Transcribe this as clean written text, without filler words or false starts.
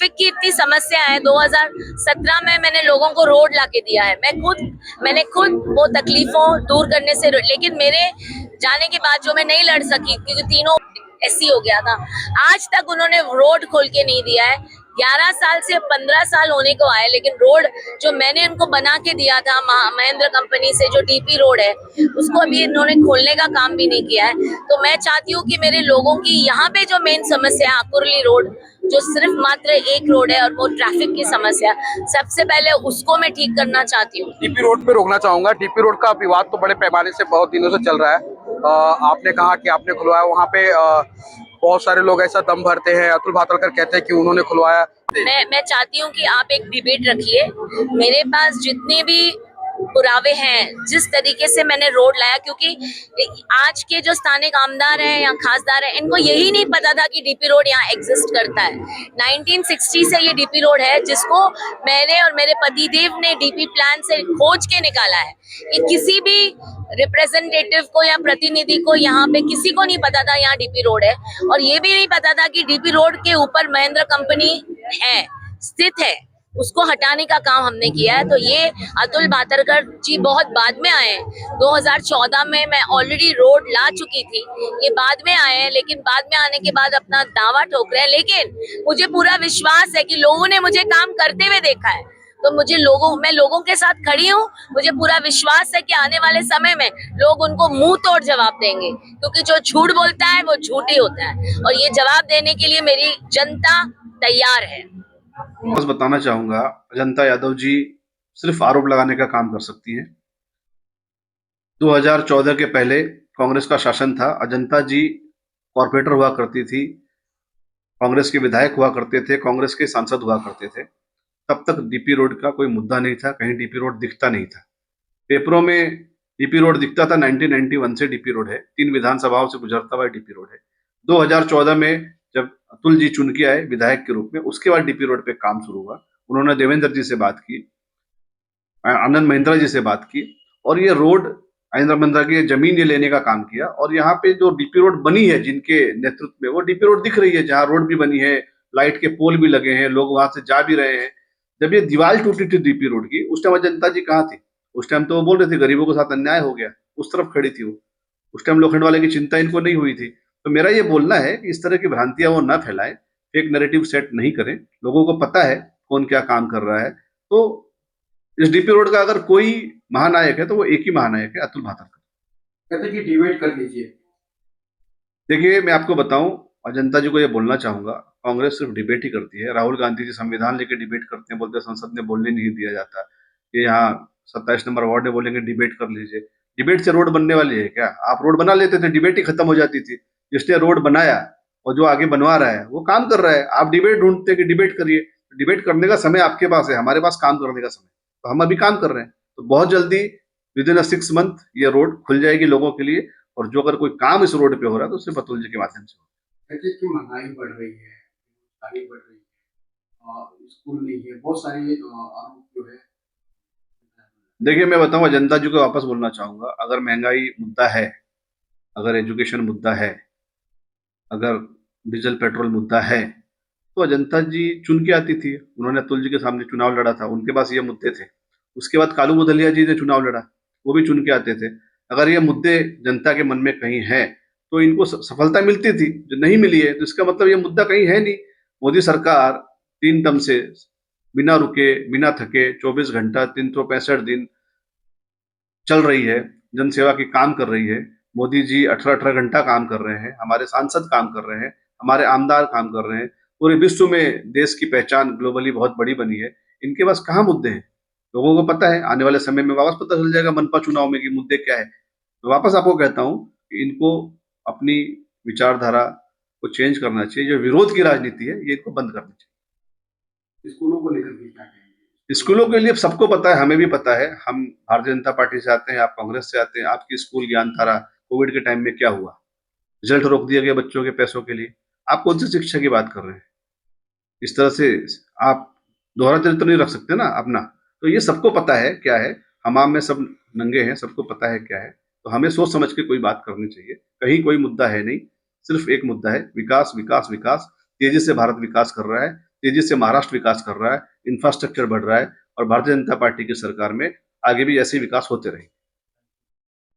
Traffic की इतनी समस्या है। 2017 में मैंने लोगों को रोड ला के दिया है। मैंने खुद वो तकलीफों दूर करने से, लेकिन मेरे जाने के बाद जो मैं नहीं लड़ सकी क्योंकि तीनों ऐसी हो गया था, आज तक उन्होंने रोड खोल के नहीं दिया है। 11 साल से 15 साल होने को आए, लेकिन रोड जो मैंने उनको बना के दिया था महेंद्र कंपनी से, जो डीपी रोड है, उसको अभी इन्होंने खोलने का काम भी नहीं किया है। तो मैं चाहती हूँ कि मेरे लोगों की यहाँ पे जो मेन समस्या है आकुरली रोड, जो सिर्फ मात्र एक रोड है और वो ट्रैफिक की समस्या, सबसे पहले उसको मैं ठीक करना चाहती हूँ। डीपी रोड पे रोकना चाहूंगा। डीपी रोड का विवाद तो बड़े पैमाने से बहुत दिनों से चल रहा है। आपने कहा कि आपने खुलवाया, वहाँ पे बहुत सारे लोग ऐसा दम भरते हैं, अतुल भातलकर कहते हैं कि उन्होंने खुलवाया। मैं चाहती हूँ कि आप एक डिबेट रखिए। मेरे पास जितने भी पुरावे हैं, जिस तरीके से मैंने रोड लाया, क्योंकि आज के जो स्थानिक आमदार हैं या खासदार हैं, इनको यही नहीं पता था कि डीपी रोड यहाँ एग्जिस्ट करता है। 1960 से ये डीपी रोड है, जिसको मैंने और मेरे पतिदेव ने डीपी प्लान से खोज के निकाला है। ये किसी भी रिप्रेजेंटेटिव को या प्रतिनिधि को यहाँ पे किसी को नहीं पता था यहाँ डीपी रोड है, और ये भी नहीं पता था कि डीपी रोड के ऊपर महेंद्र कंपनी है, स्थित है। उसको हटाने का काम हमने किया है। तो ये अतुल भातलकर जी बहुत बाद में आए हैं। 2014 में मैं ऑलरेडी रोड ला चुकी थी, ये बाद में आए हैं, लेकिन बाद में आने के बाद अपना दावा ठोक रहे हैं। लेकिन मुझे पूरा विश्वास है कि लोगों ने मुझे काम करते हुए देखा है, तो मैं लोगों के साथ खड़ी हूँ। मुझे पूरा विश्वास है कि आने वाले समय में लोग उनको मुंह तोड़ जवाब देंगे, क्योंकि जो झूठ बोलता है वो झूठ ही होता है, और ये जवाब देने के लिए मेरी जनता तैयार है। बस बताना चाहूंगा, अजंता यादव जी सिर्फ आरोप लगाने का काम कर सकती हैं। 2014 के पहले कांग्रेस का शासन था, अजंता जी कॉर्पोरेटर हुआ करती थी, कांग्रेस के विधायक हुआ करते थे, कांग्रेस के सांसद हुआ करते थे। तब तक डीपी रोड का कोई मुद्दा नहीं था, कहीं डीपी रोड दिखता नहीं था। पेपरों में डीपी रोड दिखता था। 1991 से डीपी रोड है, 3 विधानसभाओं से गुजरता हुआ डीपी रोड है। 2014 में जब अतुल जी चुन के आए विधायक के रूप में, उसके बाद डीपी रोड पे काम शुरू हुआ। उन्होंने देवेंद्र जी से बात की, आनंद महिंद्रा जी से बात की, और ये रोड आनंद महिंद्रा की जमीन ये लेने का काम किया। और यहाँ पे जो डीपी रोड बनी है जिनके नेतृत्व में, वो डीपी रोड दिख रही है, जहाँ रोड भी बनी है, लाइट के पोल भी लगे हैं, लोग वहां से जा भी रहे हैं। जब ये दीवार टूटी थी डीपी रोड की, उस टाइम जनता जी कहाँ थी? उस टाइम तो वो बोल रहे थे गरीबों के साथ अन्याय हो गया, उस तरफ खड़ी थी वो। उस टाइम लोखंड वाले की चिंता इनको नहीं हुई थी। तो मेरा ये बोलना है कि इस तरह की भ्रांतियां वो ना फैलाएं, फेक नैरेटिव सेट नहीं करें। लोगों को पता है कौन क्या काम कर रहा है। तो इस डीपी रोड का अगर कोई महानायक है तो वो एक ही महानायक है, अतुल भातलकर। कहते कि डिबेट कर लीजिए। देखिए, मैं आपको बताऊं, और जनता जी को ये बोलना चाहूंगा, कांग्रेस सिर्फ डिबेट ही करती है। राहुल गांधी जी संविधान लेके डिबेट करते हैं, बोलते हैं संसद में बोलने नहीं दिया जाता। ये यहाँ 27 नंबर वार्ड में बोलेंगे डिबेट कर लीजिए। डिबेट से रोड बनने वाली है क्या? आप रोड बना लेते थे, डिबेट ही खत्म हो जाती थी। जिसने रोड बनाया और जो आगे बनवा रहा है वो काम कर रहा है। आप डिबेट ढूंढते कि डिबेट करिए, डिबेट करने का समय आपके पास है, हमारे पास काम करने का समय। तो हम अभी काम कर रहे हैं, तो बहुत जल्दी विद इन 6 मंथ ये रोड खुल जाएगी लोगों के लिए। और जो अगर कोई काम इस रोड पे हो रहा है तो सिर्फ अतुल जी के माध्यम से हो। कहते कि महंगाई बढ़ रही है, बेरोजगारी बढ़ रही है, स्कूल नहीं है, बहुत सारे आरोप जो है। देखिए, मैं बताऊंगा, जनता जी को वापस बोलना चाहूंगा, अगर महंगाई मुद्दा है, अगर एजुकेशन मुद्दा है, अगर डीजल पेट्रोल मुद्दा है, तो जनता जी चुन के आती थी। उन्होंने अतुल जी के सामने चुनाव लड़ा था, उनके पास ये मुद्दे थे। उसके बाद कालू बुधलिया जी ने चुनाव लड़ा, वो भी चुन के आते थे। अगर ये मुद्दे जनता के मन में कहीं है तो इनको सफलता मिलती थी। जो नहीं मिली है तो इसका मतलब ये मुद्दा कहीं है नहीं। मोदी सरकार 3 टर्म से बिना रुके बिना थके 24 घंटा 365 दिन चल रही है, जनसेवा की काम कर रही है। मोदी जी 18-18 घंटा काम कर रहे हैं, हमारे सांसद काम कर रहे हैं, हमारे आमदार काम कर रहे हैं। पूरे विश्व में देश की पहचान ग्लोबली बहुत बड़ी बनी है। इनके पास कहाँ मुद्दे हैं? लोगों को पता है, आने वाले समय में वापस पता चल जाएगा मनपा चुनाव में कि मुद्दे क्या है। तो वापस आपको कहता हूँ कि इनको अपनी विचारधारा को चेंज करना चाहिए। जो विरोध की राजनीति है ये इनको बंद करनी चाहिए। स्कूलों को लेकर के क्या कहेंगे? स्कूलों के लिए सबको पता है, हमें भी पता है। हम भारतीय जनता पार्टी से आते हैं, आप कांग्रेस से आते हैं। आपकी स्कूल ज्ञान धारा कोविड के टाइम में क्या हुआ? रिजल्ट रोक दिया गया बच्चों के पैसों के लिए। आप कौन सी शिक्षा की बात कर रहे हैं? इस तरह से आप दोहरा चरित्र नहीं रख सकते ना अपना। तो ये सबको पता है क्या है, हमाम में सब नंगे हैं, सबको पता है क्या है। तो हमें सोच समझ के कोई बात करनी चाहिए। कहीं कोई मुद्दा है नहीं, सिर्फ एक मुद्दा है, विकास विकास विकास। तेजी से भारत विकास कर रहा है, तेजी से महाराष्ट्र विकास कर रहा है, इंफ्रास्ट्रक्चर बढ़ रहा है और भारतीय जनता पार्टी की सरकार में आगे भी ऐसे विकास होते रहेंगे।